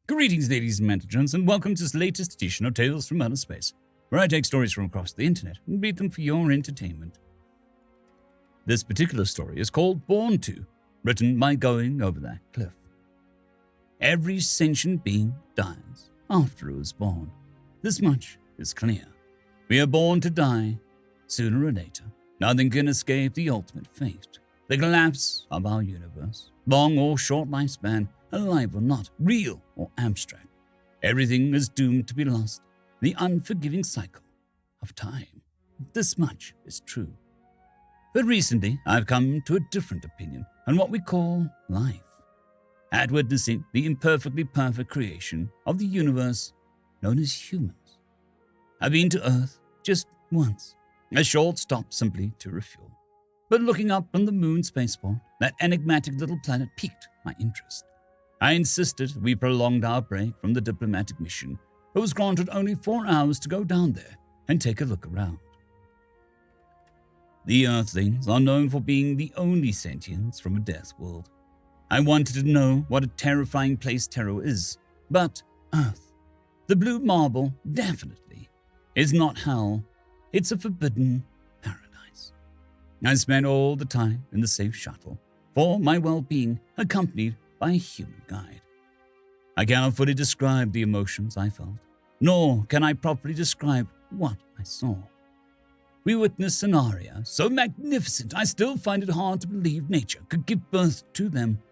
Greetings, ladies and gentlemen, and welcome to this latest edition of Tales from Outer Space, where I take stories from across the internet and read them for your entertainment. This particular story is called Born To, written by Going Over That Cliff. Every sentient being dies after it was born. This much is clear. We are born to die, sooner or later. Nothing can escape the ultimate fate, the collapse of our universe, long or short lifespan, alive or not, real or abstract. Everything is doomed to be lost, the unforgiving cycle of time. This much is true. But recently, I've come to a different opinion on what we call life. At witnessing the imperfectly perfect creation of the universe known as humans. I've been to Earth just once, a short stop simply to refuel. But looking up from the moon spaceport, that enigmatic little planet piqued my interest. I insisted we prolonged our break from the diplomatic mission, but was granted only 4 hours to go down there and take a look around. The Earthlings are known for being the only sentients from a death world. I wanted to know what a terrifying place Terror is, but Earth, the blue marble, definitely, is not hell. It's a forbidden paradise. I spent all the time in the safe shuttle for my well-being, accompanied by a human guide. I cannot fully describe the emotions I felt, nor can I properly describe what I saw. We witnessed scenarios so magnificent I still find it hard to believe nature could give birth to them.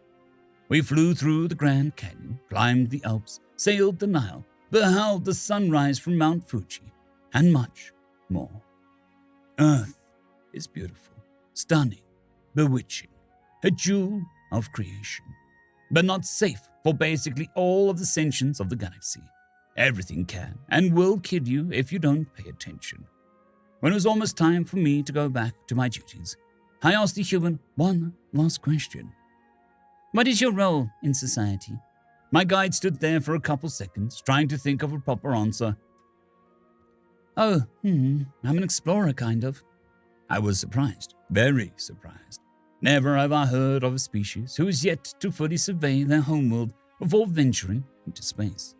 We flew through the Grand Canyon, climbed the Alps, sailed the Nile, beheld the sunrise from Mount Fuji, and much more. Earth is beautiful, stunning, bewitching, a jewel of creation, but not safe for basically all of the sentients of the galaxy. Everything can and will kill you if you don't pay attention. When it was almost time for me to go back to my duties, I asked the human one last question. What is your role in society? My guide stood there for a couple seconds, trying to think of a proper answer. I'm an explorer, kind of. I was surprised, very surprised. Never have I heard of a species who is yet to fully survey their homeworld before venturing into space.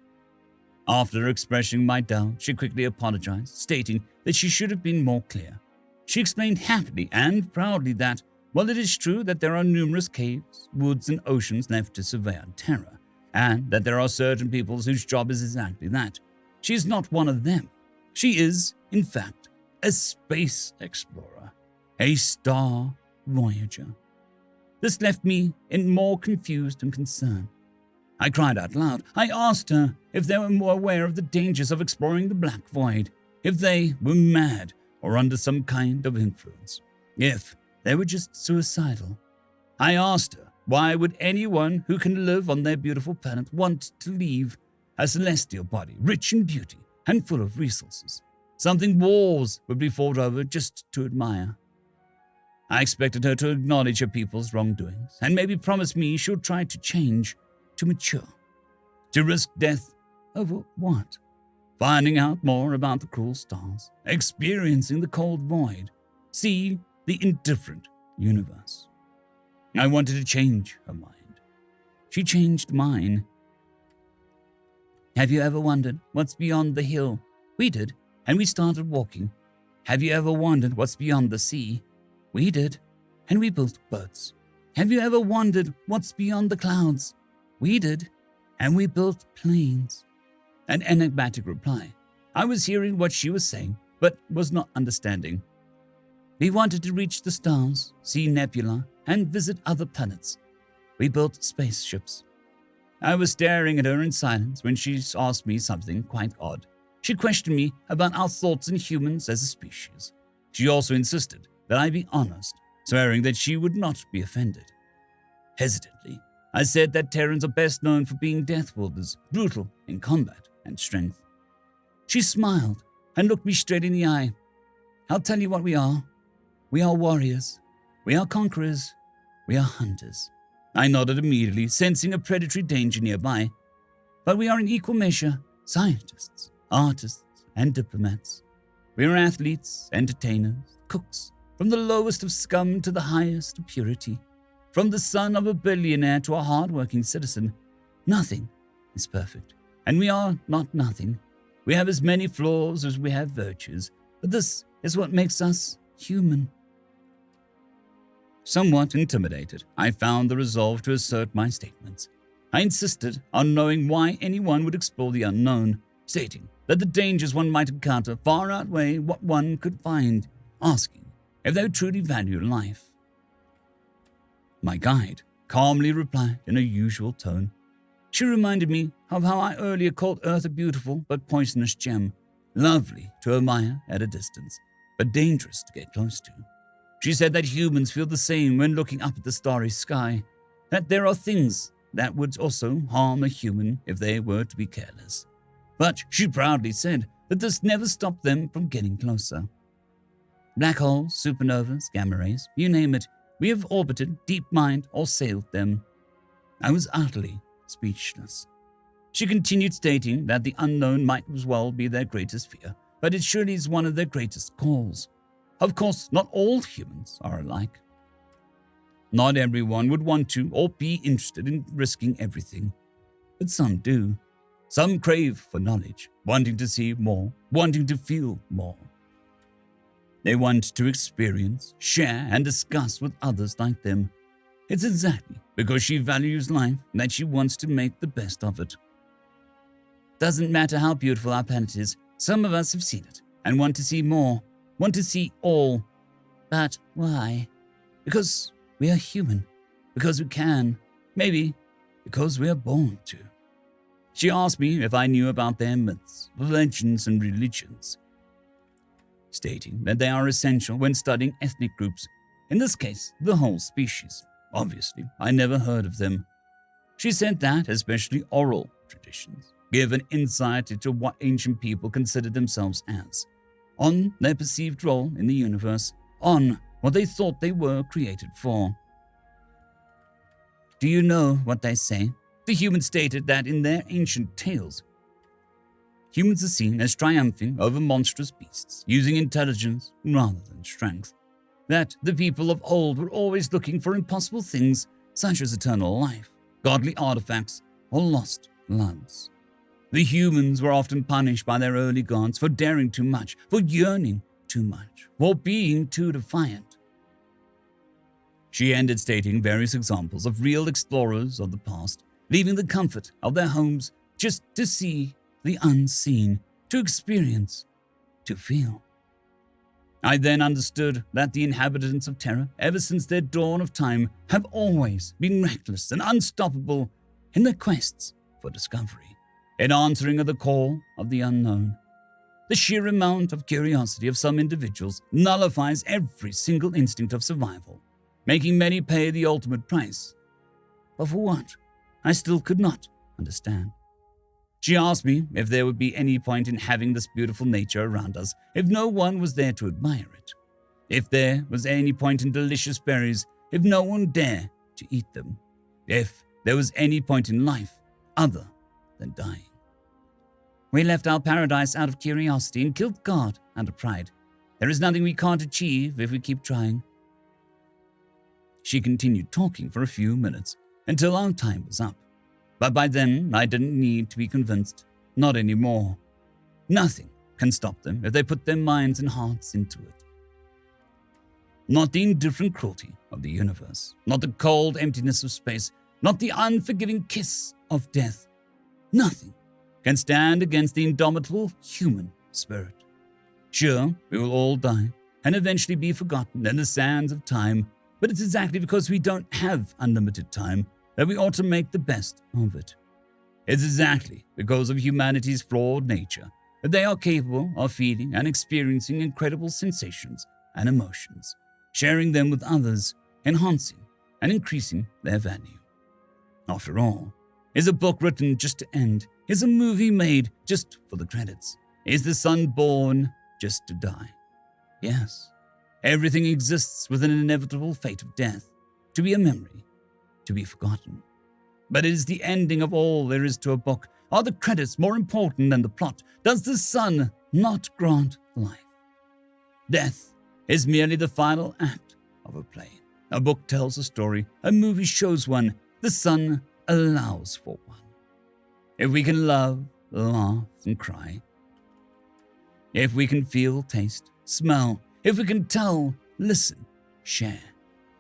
After expressing my doubt, she quickly apologized, stating that she should have been more clear. She explained happily and proudly that, while it is true that there are numerous caves, woods, and oceans left to survey on Terra, and that there are certain peoples whose job is exactly that, she is not one of them. She is, in fact, a space explorer, a star voyager. This left me in more confused and concerned. I cried out loud. I asked her if they were more aware of the dangers of exploring the Black Void, if they were mad or under some kind of influence, if they were just suicidal. I asked her, why would anyone who can live on their beautiful planet want to leave a celestial body, rich in beauty and full of resources, something wars would be fought over just to admire? I expected her to acknowledge her people's wrongdoings and maybe promise me she'll try to change, to mature, to risk death over what? Finding out more about the cruel stars, experiencing the cold void, see the indifferent universe. I wanted to change her mind. She changed mine. Have you ever wondered what's beyond the hill? We did, and we started walking. Have you ever wondered what's beyond the sea? We did, and we built boats. Have you ever wondered what's beyond the clouds? We did, and we built planes. An enigmatic reply. I was hearing what she was saying, but was not understanding. We wanted to reach the stars, see nebula, and visit other planets. We built spaceships. I was staring at her in silence when she asked me something quite odd. She questioned me about our thoughts in humans as a species. She also insisted that I be honest, swearing that she would not be offended. Hesitantly, I said that Terrans are best known for being Deathworlders, brutal in combat and strength. She smiled and looked me straight in the eye. I'll tell you what we are. We are warriors. We are conquerors. We are hunters. I nodded immediately, sensing a predatory danger nearby. But we are in equal measure scientists, artists, and diplomats. We are athletes, entertainers, cooks, from the lowest of scum to the highest of purity. From the son of a billionaire to a hard-working citizen, nothing is perfect, and we are not nothing. We have as many flaws as we have virtues, but this is what makes us human. Somewhat intimidated, I found the resolve to assert my statements. I insisted on knowing why anyone would explore the unknown, stating that the dangers one might encounter far outweigh what one could find, asking if they would truly value life. My guide calmly replied in her usual tone. She reminded me of how I earlier called Earth a beautiful but poisonous gem, lovely to admire at a distance, but dangerous to get close to. She said that humans feel the same when looking up at the starry sky, that there are things that would also harm a human if they were to be careless. But she proudly said that this never stopped them from getting closer. Black holes, supernovas, gamma rays, you name it, we have orbited, deep mined, or sailed them. I was utterly speechless. She continued stating that the unknown might as well be their greatest fear, but it surely is one of their greatest calls. Of course, not all humans are alike. Not everyone would want to or be interested in risking everything, but some do. Some crave for knowledge, wanting to see more, wanting to feel more. They want to experience, share, and discuss with others like them. It's exactly because she values life that she wants to make the best of it. Doesn't matter how beautiful our planet is, some of us have seen it and want to see more, want to see all. But why? Because we are human, because we can, maybe because we are born to. She asked me if I knew about their myths, legends, and religions, stating that they are essential when studying ethnic groups, in this case, the whole species. Obviously, I never heard of them. She said that, especially oral traditions, give an insight into what ancient people considered themselves as, on their perceived role in the universe, on what they thought they were created for. Do you know what they say? The humans stated that in their ancient tales, humans are seen as triumphing over monstrous beasts, using intelligence rather than strength. That the people of old were always looking for impossible things such as eternal life, godly artifacts, or lost loves. The humans were often punished by their early gods for daring too much, for yearning too much, for being too defiant. She ended stating various examples of real explorers of the past, leaving the comfort of their homes just to see the unseen, to experience, to feel. I then understood that the inhabitants of Terra, ever since their dawn of time, have always been reckless and unstoppable in their quests for discovery, in answering of the call of the unknown. The sheer amount of curiosity of some individuals nullifies every single instinct of survival, making many pay the ultimate price. But for what? I still could not understand. She asked me if there would be any point in having this beautiful nature around us if no one was there to admire it. If there was any point in delicious berries if no one dared to eat them. If there was any point in life other than dying. We left our paradise out of curiosity and killed God out of pride. There is nothing we can't achieve if we keep trying. She continued talking for a few minutes until our time was up. But by then, I didn't need to be convinced. Not anymore. Nothing can stop them if they put their minds and hearts into it. Not the indifferent cruelty of the universe. Not the cold emptiness of space. Not the unforgiving kiss of death. Nothing can stand against the indomitable human spirit. Sure, we will all die and eventually be forgotten in the sands of time, but it's exactly because we don't have unlimited time that we ought to make the best of it. It's exactly because of humanity's flawed nature that they are capable of feeling and experiencing incredible sensations and emotions, sharing them with others, enhancing and increasing their value. After all, is a book written just to end? Is a movie made just for the credits? Is the sun born just to die? Yes, everything exists with an inevitable fate of death, to be a memory, to be forgotten. But is the ending of all there is to a book? Are the credits more important than the plot? Does the sun not grant life? Death is merely the final act of a play. A book tells a story, a movie shows one, the sun allows for one. If we can love, laugh, and cry. If we can feel, taste, smell. If we can tell, listen, share.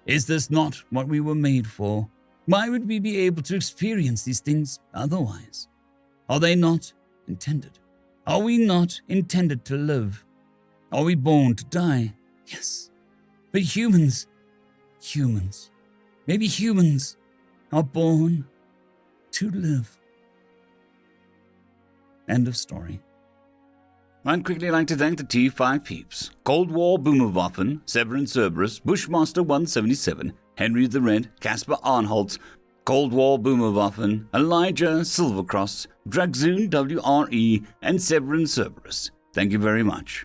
Is this not what we were made for? Why would we be able to experience these things otherwise? Are they not intended? Are we not intended to live? Are we born to die? Yes. But humans, maybe humans are born to live. End of story. I'd quickly like to thank the T5 peeps: Cold War Boomerwaffen, Severin Cerberus, Bushmaster 177, Henry the Red, Caspar Arnholtz, Cold War Boomerwaffen, Elijah Silvercross, Dragzoon WRE, and Severin Cerberus. Thank you very much.